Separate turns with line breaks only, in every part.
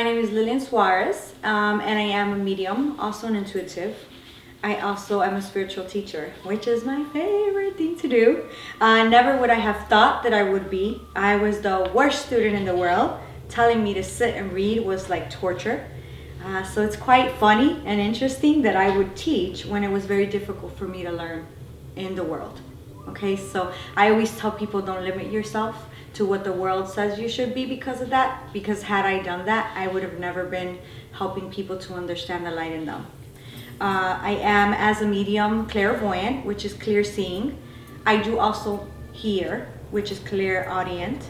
name is Lillian Suarez, and I am a medium, also an intuitive. I also am a spiritual teacher, which is my favorite thing to do. Never would I have thought that I would be. I was the worst student in the world. Telling me to sit and read was like torture. So it's quite funny and interesting that I would teach when it was very difficult for me to learn in the world. Okay, so I always tell people, don't limit yourself to what the world says you should be because of that. Because had I done that, I would have never been helping people to understand the light in them. I am, as a medium, clairvoyant, which is clear seeing. I do also hear, which is clairaudient,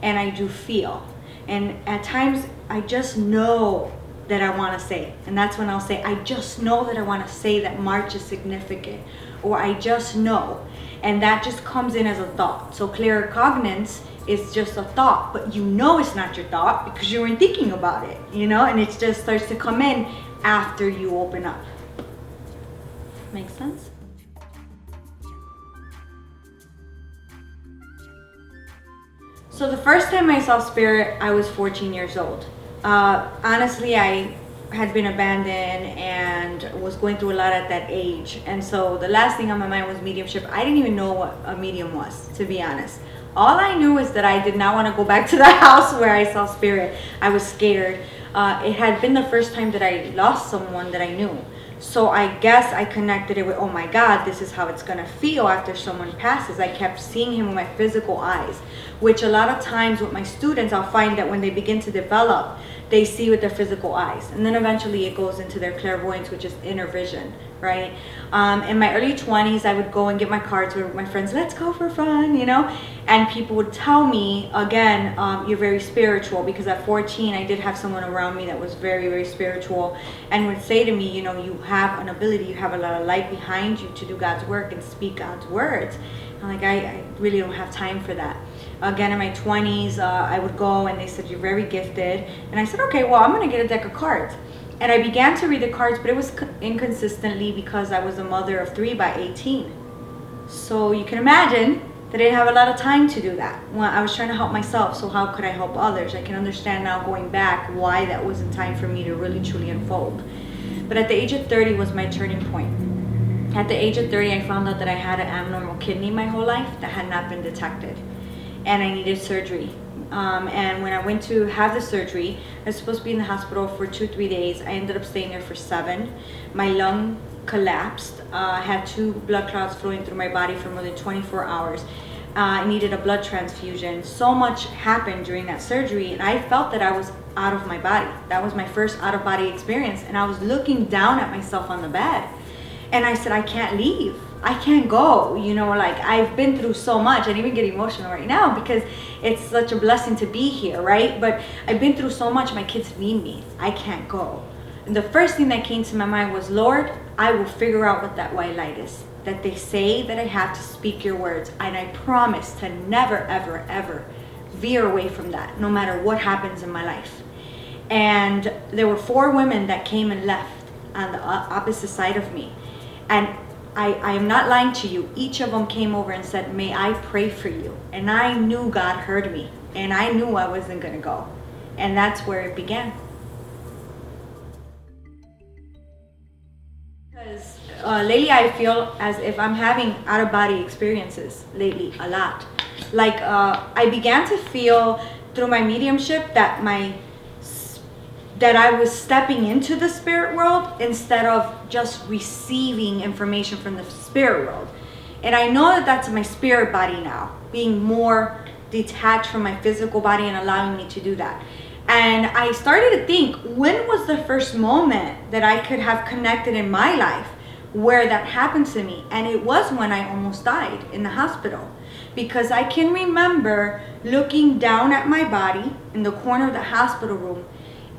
and I do feel. And at times, I just know that I want to say. And that's when I'll say, I just know that I want to say that March is significant. Or I just know. And that just comes in as a thought. So claircognizance is just a thought, but you know it's not your thought because you weren't thinking about it, you know? And it just starts to come in after you open up. Makes sense? So the first time I saw spirit, I was 14 years old. Honestly, I had been abandoned and was going through a lot at that age. And so the last thing on my mind was mediumship. I didn't even know what a medium was, to be honest. All I knew is that I did not want to go back to the house where I saw spirit. I was scared. It had been the first time that I lost someone that I knew. So I guess I connected it with, oh my God, this is how it's going to feel after someone passes. I kept seeing him with my physical eyes, which a lot of times with my students, I'll find that when they begin to develop, they see with their physical eyes. And then eventually it goes into their clairvoyance, which is inner vision, right? In my early 20s, I would go and get my cards with my friends, let's go for fun, you know? And people would tell me, again, you're very spiritual, because at 14, I did have someone around me that was very, very spiritual and would say to me, you know, you have an ability, you have a lot of light behind you to do God's work and speak God's words. I'm like, I really don't have time for that. Again, in my 20s, I would go and they said, you're very gifted. And I said, okay, well, I'm going to get a deck of cards. And I began to read the cards, but it was inconsistently because I was a mother of 3 by 18. So you can imagine that I didn't have a lot of time to do that. Well, I was trying to help myself, so how could I help others? I can understand now going back why that wasn't time for me to really truly unfold. But at the age of 30 was my turning point. At the age of 30, I found out that I had an abnormal kidney my whole life that had not been detected. And I needed surgery. And when I went to have the surgery, I was supposed to be in the hospital for 2-3 days. I ended up staying there for 7. My lung collapsed. I had 2 blood clots flowing through my body for more than 24 hours. I needed a blood transfusion. So much happened during that surgery, and I felt that I was out of my body. That was my first out-of-body experience. And I was looking down at myself on the bed. And I said, I can't leave. I can't go, you know, like I've been through so much. I even get emotional right now because it's such a blessing to be here, right? But I've been through so much. My kids need me. I can't go. And the first thing that came to my mind was, Lord, I will figure out what that white light is. That they say that I have to speak your words. And I promise to never, ever, ever veer away from that, no matter what happens in my life. And there were 4 women that came and left on the opposite side of me. And I am not lying to you. Each of them came over and said, may I pray for you? And I knew God heard me. And I knew I wasn't going to go. And that's where it began. Because lately I feel as if I'm having out-of-body experiences lately a lot. Like I began to feel through my mediumship that I was stepping into the spirit world instead of just receiving information from the spirit world. And I know that that's my spirit body now, being more detached from my physical body and allowing me to do that. And I started to think, when was the first moment that I could have connected in my life where that happened to me? And it was when I almost died in the hospital. Because I can remember looking down at my body in the corner of the hospital room.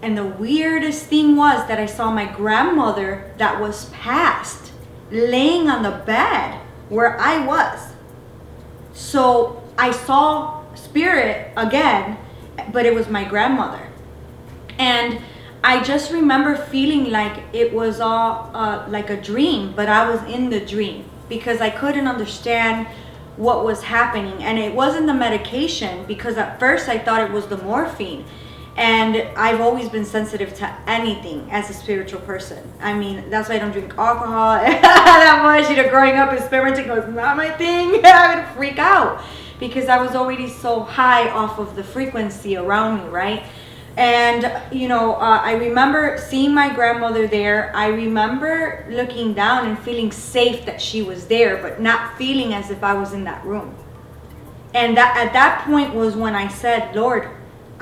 And the weirdest thing was that I saw my grandmother that was passed laying on the bed where I was. So I saw spirit again, but it was my grandmother. And I just remember feeling like it was all like a dream, but I was in the dream because I couldn't understand what was happening. And it wasn't the medication, because at first I thought it was the morphine. And I've always been sensitive to anything as a spiritual person. I mean, that's why I don't drink alcohol that much. Growing up, experimenting was not my thing. I would freak out because I was already so high off of the frequency around me, right? And, I remember seeing my grandmother there. I remember looking down and feeling safe that she was there, but not feeling as if I was in that room. And at that point was when I said, Lord,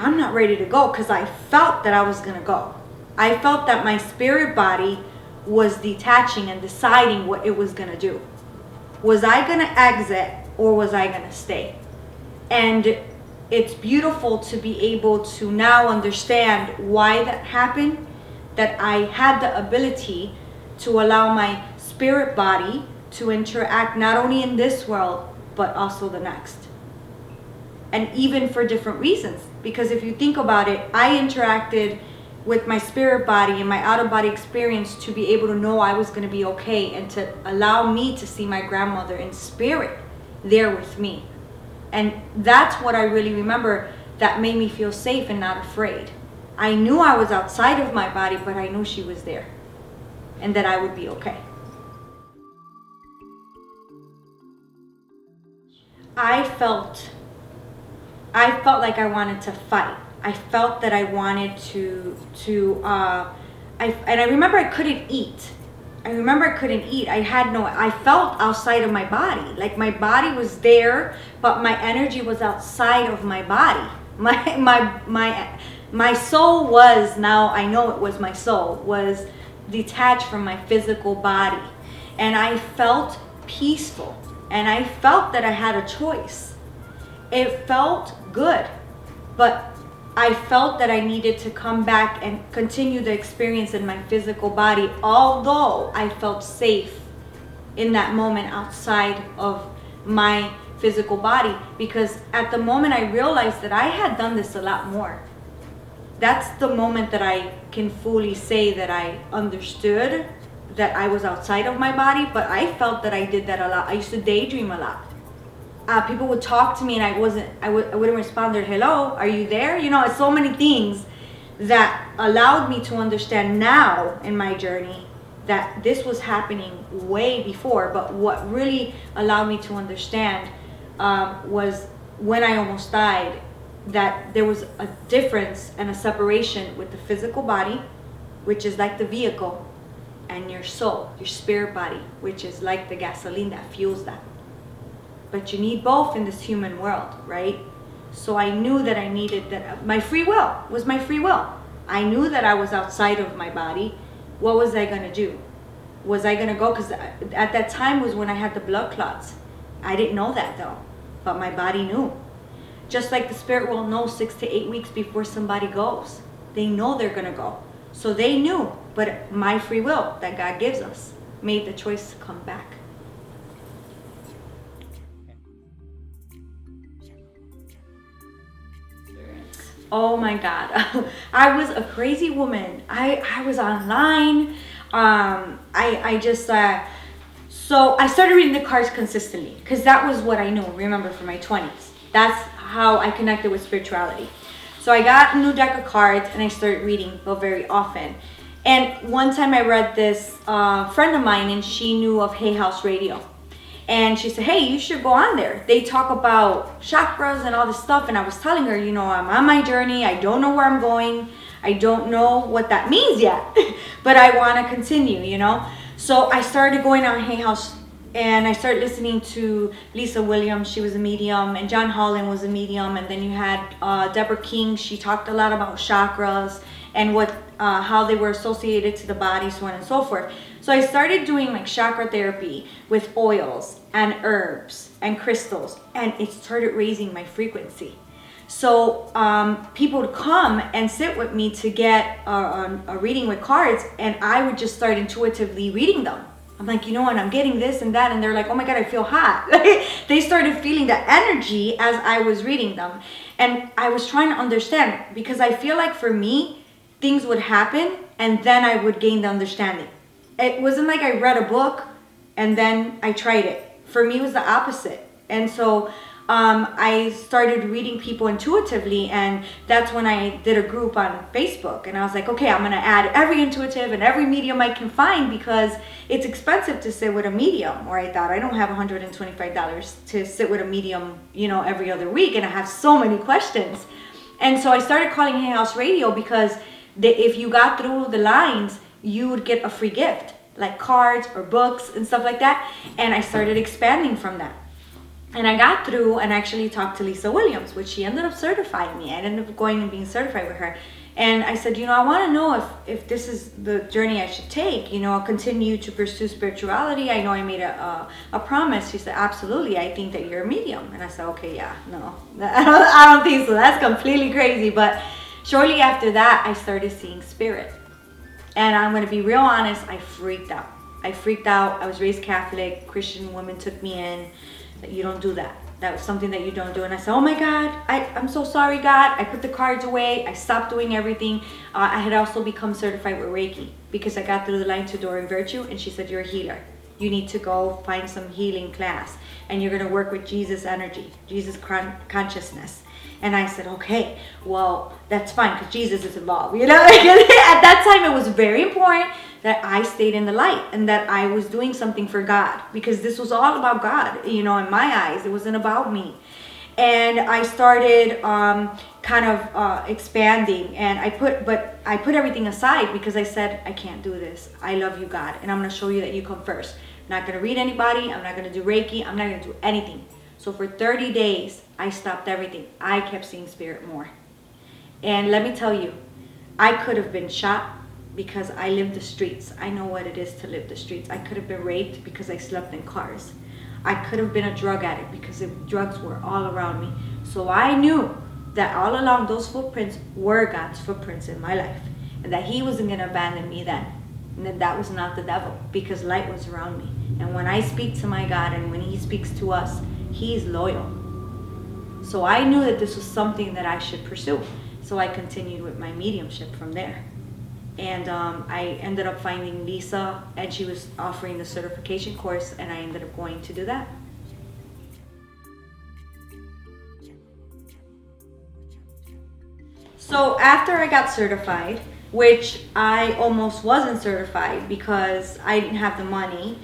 I'm not ready to go, because I felt that I was going to go. I felt that my spirit body was detaching and deciding what it was going to do. Was I going to exit or was I going to stay? And it's beautiful to be able to now understand why that happened, that I had the ability to allow my spirit body to interact not only in this world, but also the next. And even for different reasons. Because if you think about it, I interacted with my spirit body and my out-of-body experience to be able to know I was going to be okay, and to allow me to see my grandmother in spirit there with me. And that's what I really remember that made me feel safe and not afraid. I knew I was outside of my body, but I knew she was there and that I would be okay. I felt like I wanted to fight. I felt that I wanted and I remember I couldn't eat. I felt outside of my body. Like my body was there, but my energy was outside of my body. My soul was, now I know it was my soul, was detached from my physical body. And I felt peaceful. And I felt that I had a choice. It felt good, but I felt that I needed to come back and continue the experience in my physical body, although I felt safe in that moment outside of my physical body, because at the moment I realized that I had done this a lot more. That's the moment that I can fully say that I understood that I was outside of my body, but I felt that I did that a lot. I used to daydream a lot. People would talk to me and I wouldn't respond. They're, hello, are you there? It's so many things that allowed me to understand now in my journey that this was happening way before. But what really allowed me to understand was when I almost died, that there was a difference and a separation with the physical body, which is like the vehicle, and your soul, your spirit body, which is like the gasoline that fuels that. But you need both in this human world, right? So I knew that I needed that. My free will was my free will. I knew that I was outside of my body. What was I going to do? Was I going to go? Because at that time was when I had the blood clots. I didn't know that though, but my body knew. Just like the spirit world knows 6 to 8 weeks before somebody goes. They know they're going to go. So they knew, but my free will that God gives us made the choice to come back. Oh my God. I was a crazy woman. I was online. So I started reading the cards consistently because that was what I knew, remember, from my 20s. That's how I connected with spirituality. So I got a new deck of cards and I started reading, but very often. And one time I read this friend of mine, and she knew of Hay House Radio. And she said, hey, you should go on there. They talk about chakras and all this stuff. And I was telling her, I'm on my journey. I don't know where I'm going. I don't know what that means yet, but I want to continue, So I started going on Hay House, and I started listening to Lisa Williams. She was a medium, and John Holland was a medium. And then you had Deborah King. She talked a lot about chakras and how they were associated to the body, so on and so forth. So I started doing like chakra therapy with oils and herbs and crystals, and it started raising my frequency. So people would come and sit with me to get a reading with cards, and I would just start intuitively reading them. I'm like, and I'm getting this and that, and they're like, oh my God, I feel hot. They started feeling the energy as I was reading them. And I was trying to understand, because I feel like for me, things would happen and then I would gain the understanding. It wasn't like I read a book and then I tried it. For me, it was the opposite. And so I started reading people intuitively, and that's when I did a group on Facebook. And I was like, okay, I'm going to add every intuitive and every medium I can find, because it's expensive to sit with a medium. Or I thought, I don't have $125 to sit with a medium, every other week, and I have so many questions. And so I started calling Hay House Radio, because if you got through the lines, you would get a free gift, like cards or books and stuff like that. And I started expanding from that. And I got through and actually talked to Lisa Williams, which she ended up certifying me. I ended up going and being certified with her. And I said, I want to know if this is the journey I should take, I'll continue to pursue spirituality. I know I made a promise. She said, absolutely. I think that you're a medium. And I said, okay, yeah, no, I don't think so. That's completely crazy. But shortly after that, I started seeing spirit. And I'm going to be real honest, I freaked out. I was raised Catholic. Christian women took me in. That you don't do that. That was something that you don't do. And I said, oh my God, I'm so sorry, God. I put the cards away. I stopped doing everything. I had also become certified with Reiki, because I got through the line to Doreen Virtue, and she said, you're a healer. You need to go find some healing class, and you're going to work with Jesus energy, Jesus consciousness. And I said, okay, well, that's fine, because Jesus is involved. At that time, it was very important that I stayed in the light and that I was doing something for God, because this was all about God, in my eyes. It wasn't about me. And I started expanding, and I put everything aside, because I said, I can't do this. I love you, God, and I'm going to show you that you come first. I'm not going to read anybody. I'm not going to do Reiki. I'm not going to do anything. So for 30 days, I stopped everything. I kept seeing spirit more. And let me tell you, I could have been shot, because I lived the streets. I know what it is to live the streets. I could have been raped, because I slept in cars. I could have been a drug addict, because the drugs were all around me. So I knew that all along those footprints were God's footprints in my life, and that He wasn't going to abandon me then. And that was not the devil, because light was around me. And when I speak to my God, and when He speaks to us, He's loyal. So I knew that this was something that I should pursue. So I continued with my mediumship from there. And I ended up finding Lisa, and she was offering the certification course, and I ended up going to do that. So after I got certified, which I almost wasn't certified because I didn't have the money,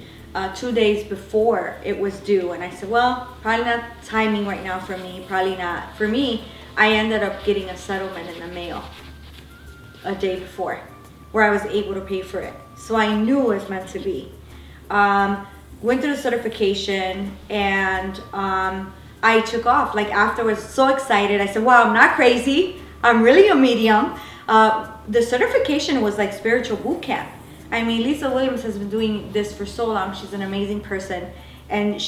2 days before it was due, and I said, well, probably not timing right now for me, probably not. For me, I ended up getting a settlement in the mail a day before, where I was able to pay for it. So I knew it was meant to be. Went through the certification, and I took off. Like afterwards, so excited. I said, wow, I'm not crazy. I'm really a medium. The certification was like spiritual boot camp. I mean, Lisa Williams has been doing this for so long. She's an amazing person. And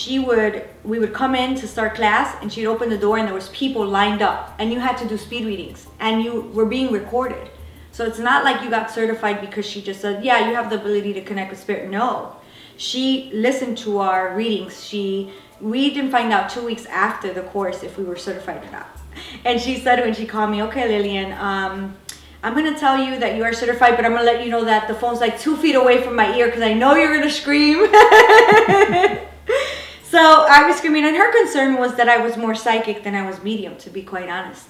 we would come in to start class, and she'd open the door, and there was people lined up, and you had to do speed readings, and you were being recorded. So it's not like you got certified because she just said, yeah, you have the ability to connect with spirit. No, she listened to our readings. We didn't find out 2 weeks after the course if we were certified or not. And she said when she called me, okay, Lillian, I'm going to tell you that you are certified, but I'm going to let you know that the phone's like 2 feet away from my ear because I know you're going to scream. So I was screaming, and her concern was that I was more psychic than I was medium, to be quite honest,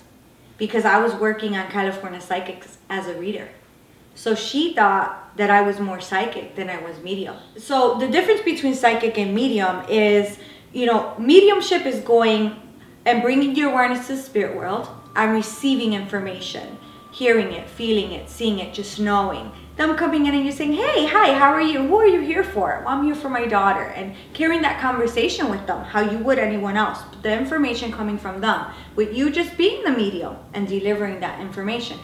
because I was working on California Psychics as a reader. So she thought that I was more psychic than I was medium. So the difference between psychic and medium is, mediumship is going and bringing your awareness to the spirit world. I'm receiving information, hearing it, feeling it, seeing it, just knowing. Them coming in and you saying, hey, hi, how are you? Who are you here for? Well, I'm here for my daughter. And carrying that conversation with them, how you would anyone else. The information coming from them, with you just being the medium and delivering that information.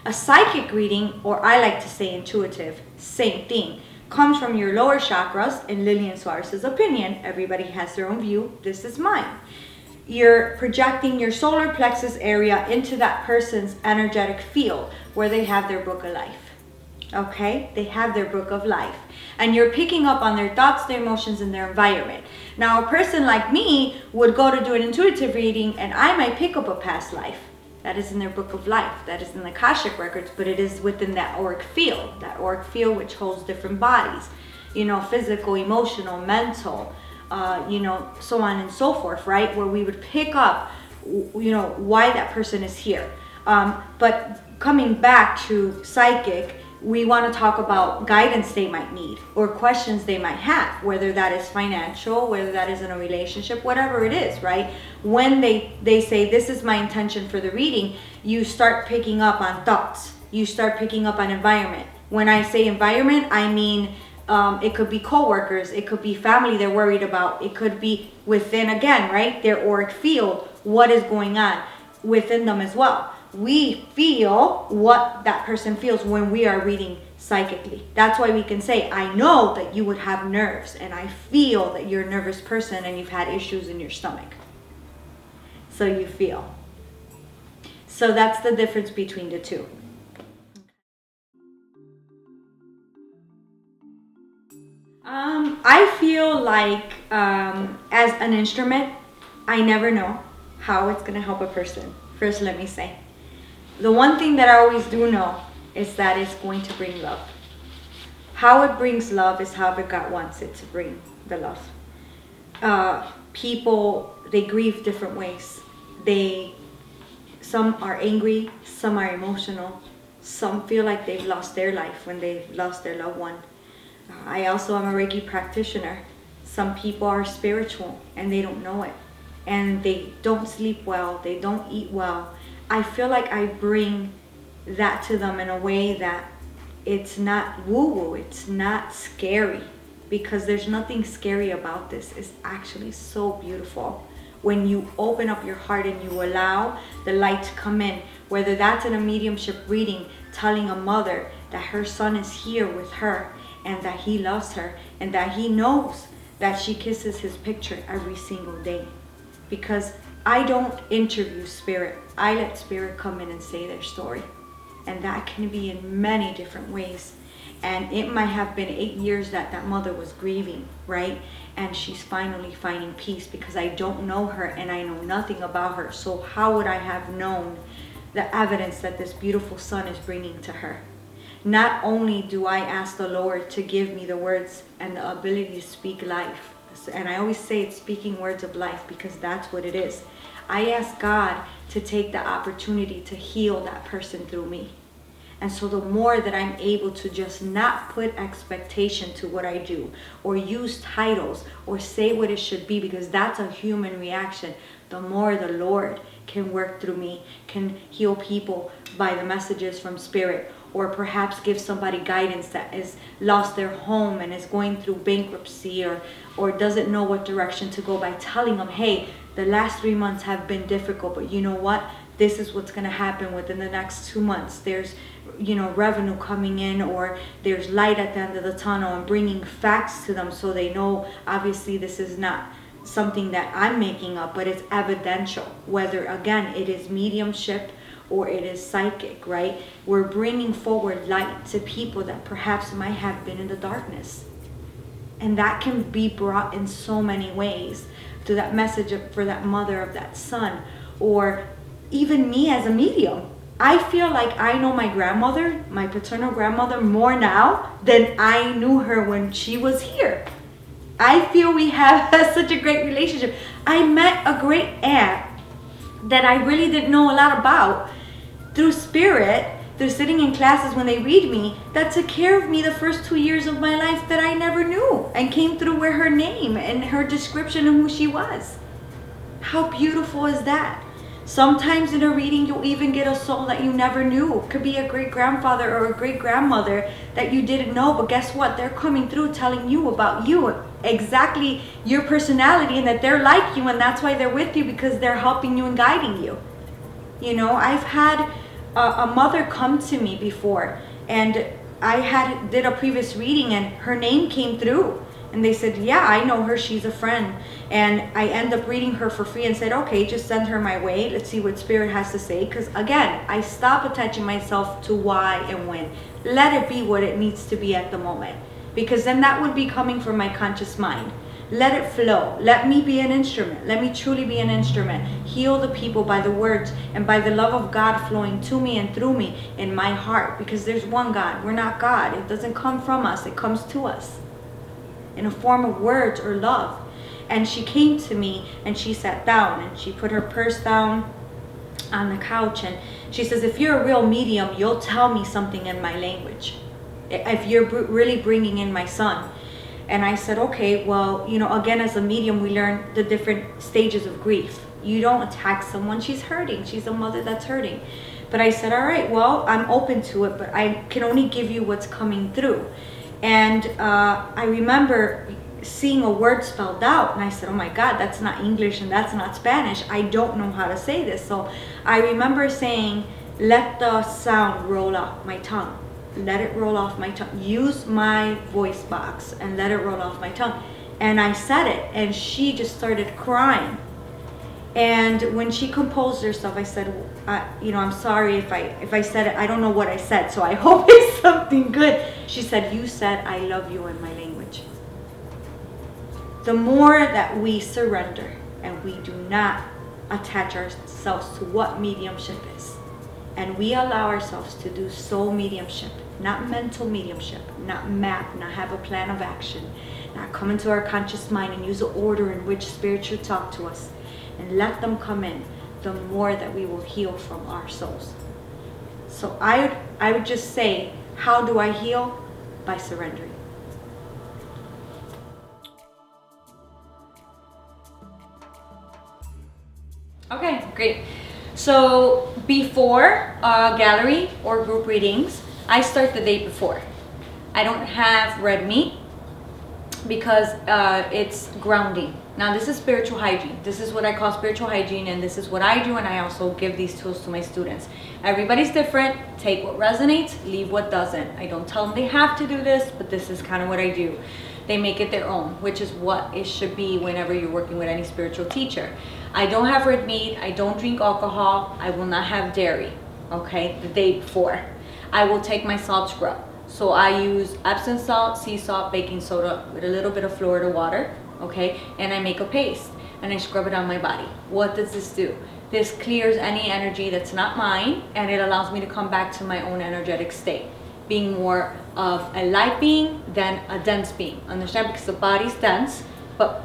A psychic reading, or I like to say intuitive, same thing, comes from your lower chakras, in Lillian Suarez's opinion. Everybody has their own view. This is mine. You're projecting your solar plexus area into that person's energetic field where they have their book of life. Okay? They have their book of life. And you're picking up on their thoughts, their emotions, and their environment. Now, a person like me would go to do an intuitive reading, and I might pick up a past life. That is in their book of life. That is in the Akashic records, but it is within that auric field. That auric field which holds different bodies. Physical, emotional, mental, so on and so forth, right? Where we would pick up, why that person is here. But coming back to psychic, we want to talk about guidance they might need or questions they might have, whether that is financial, whether that is in a relationship, whatever it is, right? When they say, this is my intention for the reading, you start picking up on thoughts. You start picking up on environment. When I say environment, I mean, it could be coworkers, it could be family they're worried about, it could be within, again, right, their auric field, what is going on within them as well. We feel what that person feels when we are reading psychically. That's why we can say, I know that you would have nerves, and I feel that you're a nervous person and you've had issues in your stomach. So you feel. So that's the difference between the two. I feel like as an instrument, I never know how it's going to help a person. First, let me say. The one thing that I always do know is that it's going to bring love. How it brings love is however God wants it to bring the love. People, they grieve different ways. Some are angry, some are emotional, some feel like they've lost their life when they've lost their loved one. I also am a Reiki practitioner. Some people are spiritual and they don't know it. And they don't sleep well, they don't eat well. I feel like I bring that to them in a way that it's not woo-woo, it's not scary, because there's nothing scary about this. It's actually so beautiful. When you open up your heart and you allow the light to come in, whether that's in a mediumship reading, telling a mother that her son is here with her and that he loves her and that he knows that she kisses his picture every single day. Because I don't interview spirit. I let spirit come in and say their story. And that can be in many different ways. And it might have been 8 years that mother was grieving, right? And she's finally finding peace, because I don't know her and I know nothing about her. So how would I have known the evidence that this beautiful son is bringing to her? Not only do I ask the Lord to give me the words and the ability to speak life, and I always say it's speaking words of life, because that's what it is. I ask God to take the opportunity to heal that person through me. And so the more that I'm able to just not put expectation to what I do, or use titles, or say what it should be, because that's a human reaction, the more the Lord can work through me, can heal people by the messages from spirit, or perhaps give somebody guidance that has lost their home and is going through bankruptcy, or doesn't know what direction to go, by telling them, hey, the last 3 months have been difficult, but you know what? This is what's going to happen within the next 2 months. There's, revenue coming in, or there's light at the end of the tunnel, and bringing facts to them so they know, obviously, this is not something that I'm making up, but it's evidential. Whether, again, it is mediumship or it is psychic, right? We're bringing forward light to people that perhaps might have been in the darkness. And that can be brought in so many ways, to that message for that mother of that son, or even me as a medium. I feel like I know my grandmother, my paternal grandmother, more now than I knew her when she was here. I feel we have such a great relationship. I met a great aunt that I really didn't know a lot about through spirit, through sitting in classes when they read me, that took care of me the first 2 years of my life that I never knew, and came through with her name and her description of who she was. How beautiful is that? Sometimes in a reading, you'll even get a soul that you never knew. It could be a great-grandfather or a great-grandmother that you didn't know, but guess what? They're coming through telling you about you, exactly your personality, and that they're like you, and that's why they're with you, because they're helping you and guiding you. I've had a mother come to me before, and I did a previous reading, and her name came through. And they said, yeah, I know her, she's a friend. And I end up reading her for free and said, okay, just send her my way. Let's see what spirit has to say. Because again, I stop attaching myself to why and when. Let it be what it needs to be at the moment. Because then that would be coming from my conscious mind. Let it flow. Let me be an instrument. Let me truly be an instrument. Heal the people by the words and by the love of God flowing to me and through me in my heart. Because there's one God. We're not God. It doesn't come from us. It comes to us in a form of words or love. And she came to me and she sat down and she put her purse down on the couch, and she says, if you're a real medium, you'll tell me something in my language, if you're really bringing in my son. And I said, okay, well, again, as a medium, we learn the different stages of grief. You don't attack someone. She's hurting. She's a mother that's hurting. But I said, all right, well, I'm open to it, but I can only give you what's coming through. And I remember seeing a word spelled out, and I said, oh my God, that's not English and that's not Spanish. I don't know how to say this. So I remember saying, let the sound roll off my tongue. Let it roll off my tongue. Use my voice box and let it roll off my tongue. And I said it, and she just started crying. And when she composed herself, I said, I'm sorry if I said it. I don't know what I said, so I hope it's something good. She said, you said I love you in my language. The more that we surrender and we do not attach ourselves to what mediumship is, and we allow ourselves to do soul mediumship, not mental mediumship, not map, not have a plan of action, not come into our conscious mind and use the order in which spirit should talk to us, and let them come in, the more that we will heal from our souls. So I would just say, how do I heal? By surrendering. Okay, great. So before gallery or group readings, I start the day before. I don't have red meat because it's grounding. Now this is spiritual hygiene. This is what I call spiritual hygiene, and this is what I do, and I also give these tools to my students. Everybody's different. Take what resonates, leave what doesn't. I don't tell them they have to do this, but this is kind of what I do. They make it their own, which is what it should be whenever you're working with any spiritual teacher. I don't have red meat. I don't drink alcohol. I will not have dairy, okay, the day before. I will take my salt scrub. So I use Epsom salt, sea salt, baking soda with a little bit of Florida water, okay, and I make a paste and I scrub it on my body. What does this do? This clears any energy that's not mine, and it allows me to come back to my own energetic state, being more of a light being than a dense being. Understand? Because the body's dense, but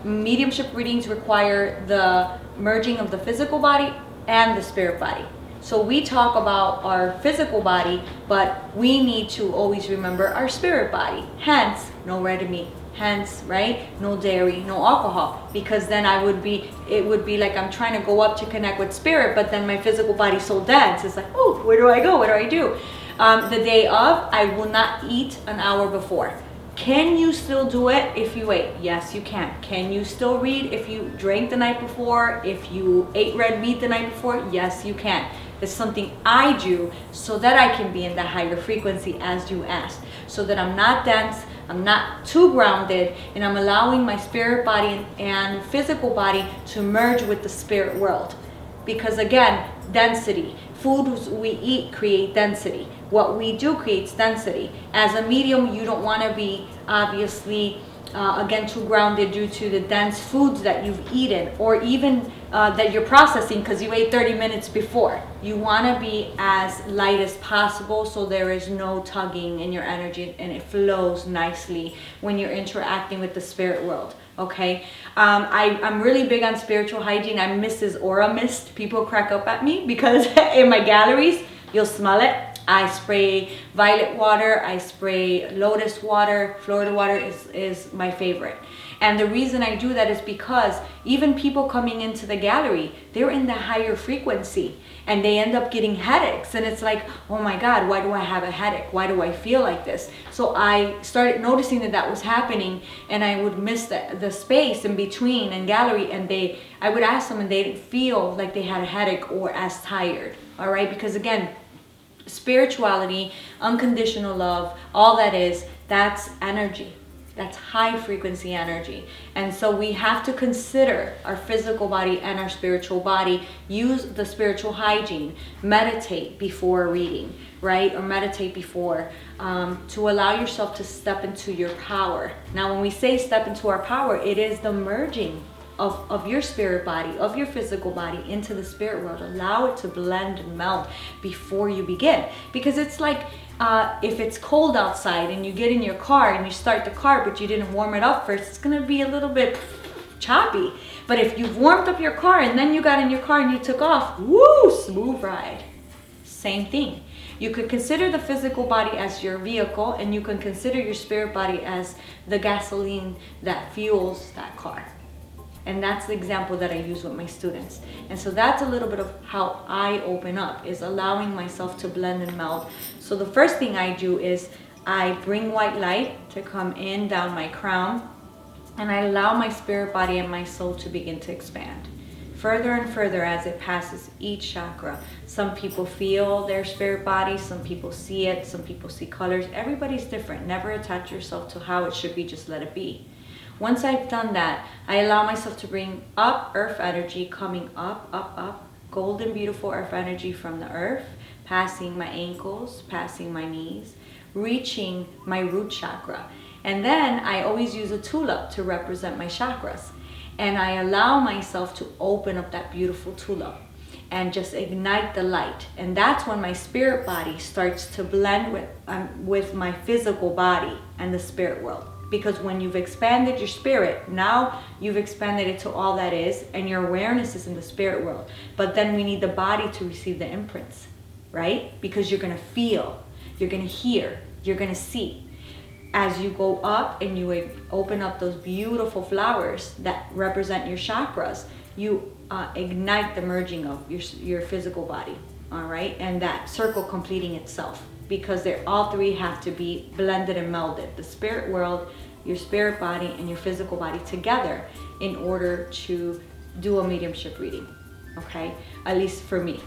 mediumship readings require the merging of the physical body and the spirit body. So we talk about our physical body, but we need to always remember our spirit body. Hence, no red meat. Hence, right? No dairy, no alcohol. Because then it would be like I'm trying to go up to connect with spirit, but then my physical body's so dense. It's like, oh, where do I go? What do I do? The day of, I will not eat an hour before. Can you still do it if you ate? Yes, you can. Can you still read if you drank the night before? If you ate red meat the night before? Yes, you can. It's something I do so that I can be in that higher frequency as you asked. So that I'm not dense, I'm not too grounded, and I'm allowing my spirit body and physical body to merge with the spirit world. Because again, density. Foods we eat create density. What we do creates density. As a medium, you don't want to be obviously again too grounded due to the dense foods that you've eaten, or even that you're processing because you ate 30 minutes before. You want to be as light as possible so there is no tugging in your energy and it flows nicely when you're interacting with the spirit world. Okay, I'm really big on spiritual hygiene. I'm Mrs. Aura Mist. People crack up at me because in my galleries, you'll smell it. I spray violet water, I spray lotus water, Florida water is my favorite. And the reason I do that is because even people coming into the gallery, they're in the higher frequency and they end up getting headaches. And it's like, oh my God, why do I have a headache? Why do I feel like this? So I started noticing that was happening, and I would miss the space in between and gallery, and I would ask them and they didn't feel like they had a headache or as tired. All right, because again, spirituality, unconditional love, all that's energy. That's high frequency energy. And so we have to consider our physical body and our spiritual body. Use the spiritual hygiene. Meditate before reading, right? Or meditate before to allow yourself to step into your power. Now, when we say step into our power, it is the merging of your spirit body, of your physical body into the spirit world. Allow it to blend and meld before you begin. Because it's like if it's cold outside and you get in your car and you start the car but you didn't warm it up first, it's going to be a little bit choppy. But if you've warmed up your car and then you got in your car and you took off, woo, smooth ride. Same thing. You could consider the physical body as your vehicle, and you can consider your spirit body as the gasoline that fuels that car. And that's the example that I use with my students. And so that's a little bit of how I open up, is allowing myself to blend and meld. So the first thing I do is I bring white light to come in down my crown, and I allow my spirit body and my soul to begin to expand further and further as it passes each chakra. Some people feel their spirit body, some people see it, some people see colors. Everybody's different. Never attach yourself to how it should be, just let it be. Once I've done that, I allow myself to bring up earth energy, coming up, up, up, golden, beautiful earth energy from the earth, passing my ankles, passing my knees, reaching my root chakra. And then I always use a tulip to represent my chakras. And I allow myself to open up that beautiful tulip and just ignite the light. And that's when my spirit body starts to blend with my physical body and the spirit world. Because when you've expanded your spirit, now you've expanded it to all that is, and your awareness is in the spirit world. But then we need the body to receive the imprints, right? Because you're going to feel, you're going to hear, you're going to see. As you go up and you open up those beautiful flowers that represent your chakras, you ignite the merging of your physical body, all right? And that circle completing itself, because they all three have to be blended and melded. The spirit world, your spirit body, and your physical body together in order to do a mediumship reading, okay? At least for me.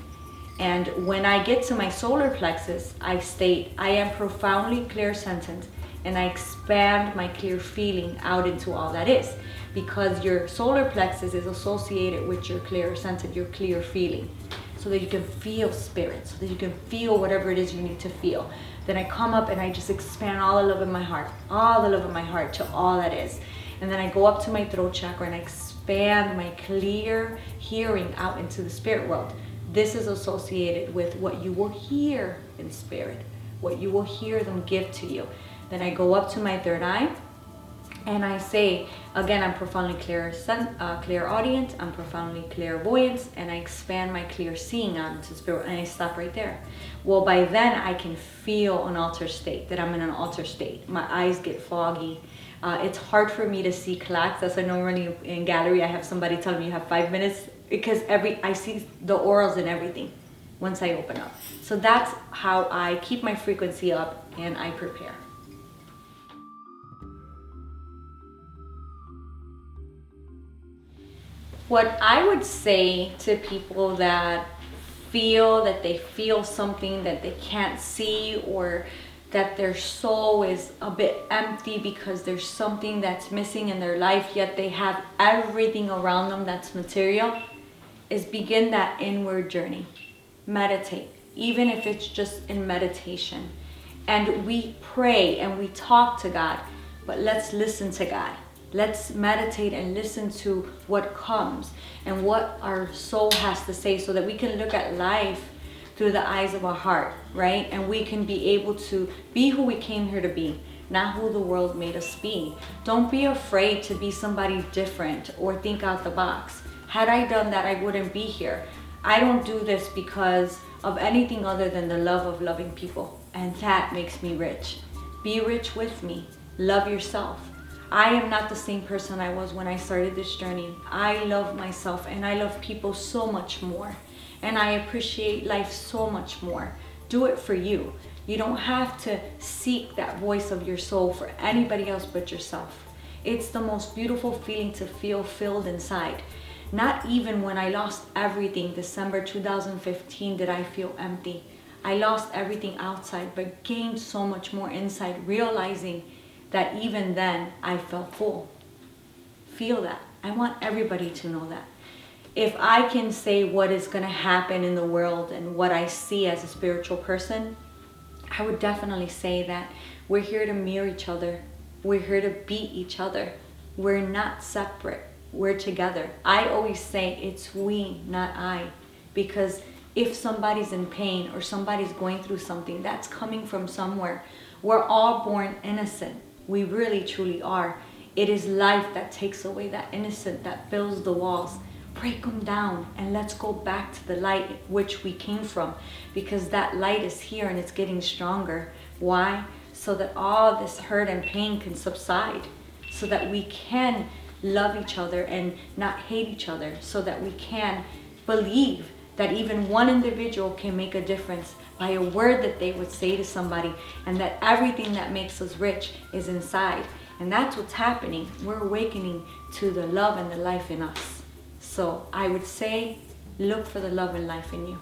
And when I get to my solar plexus, I state, I am profoundly clairsentient, and I expand my clear feeling out into all that is, because your solar plexus is associated with your clairsentient, your clear feeling, so that you can feel spirit, so that you can feel whatever it is you need to feel. Then I come up and I just expand all the love in my heart, all the love in my heart to all that is. And then I go up to my throat chakra and I expand my clear hearing out into the spirit world. This is associated with what you will hear in spirit, what you will hear them give to you. Then I go up to my third eye and I say, again, I'm profoundly clairaudient, I'm profoundly clairvoyant, and I expand my clear seeing out into spirit, and I stop right there. Well, by then I can feel an altered state, that I'm in an altered state. My eyes get foggy. It's hard for me to see clacks. That's why normally in gallery I have somebody tell me you have 5 minutes, because I see the orals and everything once I open up. So that's how I keep my frequency up and I prepare. What I would say to people that they feel something that they can't see, or that their soul is a bit empty because there's something that's missing in their life, yet they have everything around them that's material, is begin that inward journey. Meditate, even if it's just in meditation. And we pray and we talk to God, but let's listen to God. Let's meditate and listen to what comes and what our soul has to say, so that we can look at life through the eyes of our heart, right? And we can be able to be who we came here to be, not who the world made us be. Don't be afraid to be somebody different or think out the box. Had I done that, I wouldn't be here. I don't do this because of anything other than the love of loving people, and that makes me rich. Be rich with me. Love yourself. I am not the same person I was when I started this journey. I love myself and I love people so much more. And I appreciate life so much more. Do it for you. You don't have to seek that voice of your soul for anybody else but yourself. It's the most beautiful feeling to feel filled inside. Not even when I lost everything, December 2015, did I feel empty. I lost everything outside, but gained so much more inside, realizing that even then I felt full. Feel that. I want everybody to know that. If I can say what is going to happen in the world and what I see as a spiritual person, I would definitely say that we're here to mirror each other. We're here to be each other. We're not separate. we're together. I always say it's we, not I, because if somebody's in pain or somebody's going through something, that's coming from somewhere. We're all born innocent. We really truly are. It is life that takes away that innocence, that fills the walls. Break them down and let's go back to the light which we came from, because that light is here and it's getting stronger. Why? So that all this hurt and pain can subside, so that we can love each other and not hate each other, so that we can believe that even one individual can make a difference by a word that they would say to somebody, and that everything that makes us rich is inside. And that's what's happening. We're awakening to the love and the life in us. So I would say, look for the love and life in you.